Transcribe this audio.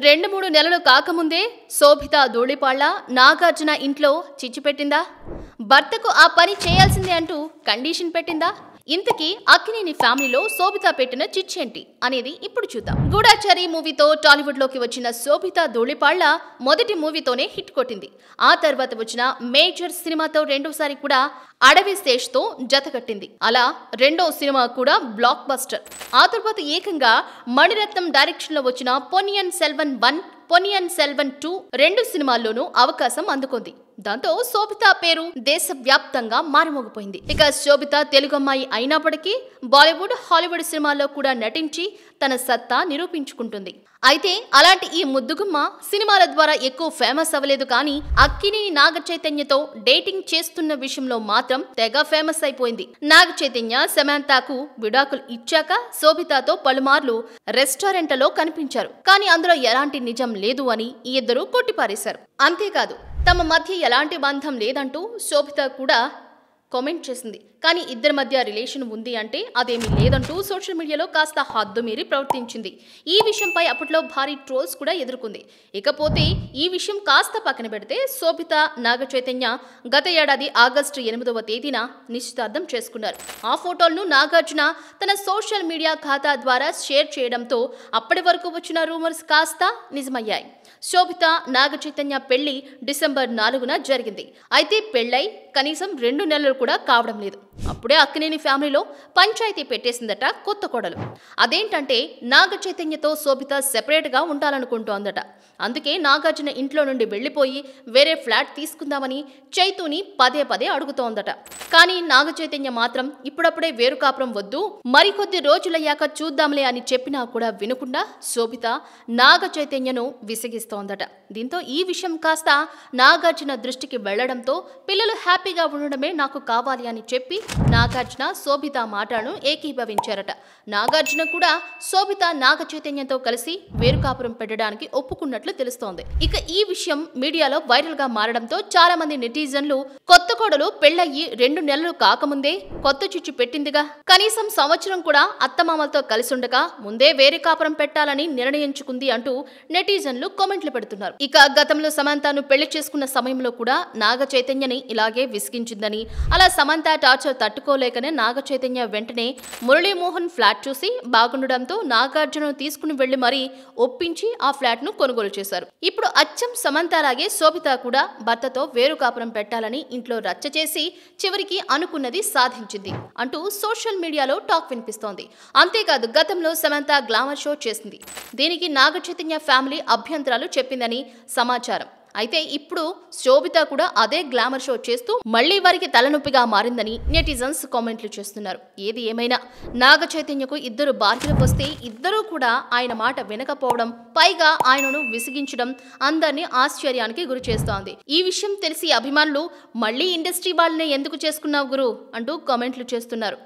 2-3 నెలలు కాకముందే శోభిత ధూళిపాళ్ల నాగార్జున ఇంట్లో చిచ్చు పెట్టిందా? భర్తకు ఆ పని చేయాల్సిందే అంటూ కండిషన్ పెట్టిందా? ఇంతకీ అక్కినేని ఫ్యామిలీలో శోభిత పెట్టిన చిచ్చేంటి అనేది ఇప్పుడు చూద్దాం. గూఢాచారి మూవీతో టాలీవుడ్ లోకి వచ్చిన శోభిత ధూళిపాళ్ల మొదటి మూవీతోనే హిట్ కొట్టింది. ఆ తర్వాత వచ్చిన మేజర్ సినిమాతో రెండోసారి కూడా అడవి శేష్ తో జతకట్టింది. అలా రెండో సినిమా కూడా బ్లాక్ బస్టర్. ఆ తర్వాత ఏకంగా మణిరత్నం డైరెక్షన్ లో వచ్చిన పొన్నియిన్ సెల్వన్ 1, పొన్నియిన్ సెల్వన్ 2 రెండు సినిమాల్లోనూ అవకాశం అందుకుంది. దాంతో శోభిత పేరు దేశవ్యాప్తంగా మారుమోగిపోయింది. ఇక శోభిత తెలుగు అమ్మాయి అయినప్పటికీ బాలీవుడ్, హాలీవుడ్ సినిమాల్లో కూడా నటించి తన సత్తా నిరూపించుకుంటుంది. అయితే అలాంటి ఈ ముద్దుగుమ్మ సినిమాల ద్వారా ఎక్కువ ఫేమస్ అవ్వలేదు, కానీ అక్కినేని నాగ చైతన్యతో డేటింగ్ చేస్తున్న విషయంలో మాత్రం తెగ ఫేమస్ అయిపోయింది. నాగ చైతన్య సమంతకు విడాకులు ఇచ్చాక శోభితతో పలుమార్లు రెస్టారెంట్లలో కనిపించారు. కానీ అందులో ఎలాంటి నిజం లేదు అని ఈ ఇద్దరు కొట్టిపారేశారు. అంతేకాదు తమ మధ్య ఎలాంటి బంధం లేదంటూ శోభిత కూడా కామెంట్ చేసింది. కానీ ఇద్దరి మధ్య రిలేషన్ ఉంది అంటే అదేమీ లేదంటూ సోషల్ మీడియాలో కాస్త హద్దు మీరి ప్రవర్తించింది. ఈ విషయంపై అప్పట్లో భారీ ట్రోల్స్ కూడా ఎదుర్కొంది. ఇకపోతే ఈ విషయం కాస్త పక్కన పెడితే శోభిత నాగ చైతన్య గత ఏడాది ఆగస్టు 8వ తేదీన నిశ్చితార్థం చేసుకున్నారు. ఆ ఫోటోలను నాగార్జున తన సోషల్ మీడియా ఖాతా ద్వారా షేర్ చేయడంతో అప్పటి వరకు వచ్చిన రూమర్స్ కాస్త నిజమయ్యాయి. శోభిత నాగ చైతన్య పెళ్లి డిసెంబర్ 4న జరిగింది. అయితే పెళ్లై కనీసం 2 నెలలు కూడా కావడం లేదు. అప్పుడే అక్కినేని ఫ్యామిలీలో పంచాయతీ పెట్టేసిందట కొత్త కోడలు. అదేంటంటే నాగ చైతన్యతో శోభిత సెపరేట్ గా ఉండాలనుకుంటోందట. అందుకే నాగార్జున ఇంట్లో నుండి వెళ్లిపోయి వేరే ఫ్లాట్ తీసుకుందామని చైతూని పదే పదే అడుగుతోందట. కానీ నాగ చైతన్య మాత్రం ఇప్పుడప్పుడే వేరు కాపురం వద్దు, మరికొద్ది రోజులయ్యాక చూద్దాంలే అని చెప్పినా కూడా వినకుండా శోభిత నాగ చైతన్యను విసిగిస్తోందట. దీంతో ఈ విషయం కాస్త నాగార్జున దృష్టికి వెళ్లడంతో పిల్లలు హ్యాపీగా ఉండడమే నాకు కావాలి అని చెప్పి నాగార్జున శోభిత మాటలను ఏకీభవించారట. నాగార్జున కూడా శోభిత నాగ చైతన్యంతో కలిసి వేరు కాపురం పెట్టడానికి ఒప్పుకున్నట్లు తెలుస్తోంది. ఇక ఈ విషయం మీడియాలో వైరల్ గా మారడంతో చాలా మంది నెటిజన్లు కొత్త కోడలు పెళ్లయ్యి 2 నెలలు కాకముందే కొత్త చిచ్చు పెట్టిందిగా, కనీసం సంవత్సరం కూడా అత్తమామలతో కలిసి ఉండగా ముందే వేరే కాపురం పెట్టాలని నిర్ణయించుకుంది అంటూ నెటిజన్లు కామెంట్లు పెడుతున్నారు. ఇక గతంలో సమంతను పెళ్లి చేసుకున్న సమయంలో కూడా నాగ చైతన్యని ఇలాగే విసిగించిందని, అలా సమంత టార్చర్ తట్టుకోలేకనే నాగ చైతన్య వెంటనే మురళీమోహన్ ఫ్లాట్ చూసి బాగుండడంతో నాగార్జునను తీసుకుని వెళ్లి మరీ ఒప్పించి ఆ ఫ్లాట్ ను కొనుగోలు చేశారు. ఇప్పుడు అచ్చం సమంత లాగే శోభిత కూడా భర్తతో వేరు కాపురం పెట్టాలని ఇంట్లో రచ్చ చేసి చివరికి అనుకున్నది సాధించింది అంటూ సోషల్ మీడియాలో టాక్ వినిపిస్తోంది. అంతేకాదు గతంలో సమంత గ్లామర్ షో చేసింది. దీనికి నాగ చైతన్య ఫ్యామిలీ అభ్యంతరాలు చెప్పిందని సమాచారం. అయితే ఇప్పుడు శోభిత కూడా అదే గ్లామర్ షో చేస్తూ మళ్లీ వారికి తలనొప్పిగా మారిందని నెటిజన్స్ కామెంట్లు చేస్తున్నారు. ఏది ఏమైనా నాగ చైతన్యకు 2 భార్యలు వస్తే ఇద్దరూ కూడా ఆయన మాట వినకపోవడం, పైగా ఆయనను విసిగించడం అందరినీ ఆశ్చర్యానికి గురి చేస్తోంది. ఈ విషయం తెలిసి అభిమానులు మళ్లీ ఇండస్ట్రీ వాళ్ళనే ఎందుకు చేసుకున్నావు గురు అంటూ కామెంట్లు చేస్తున్నారు.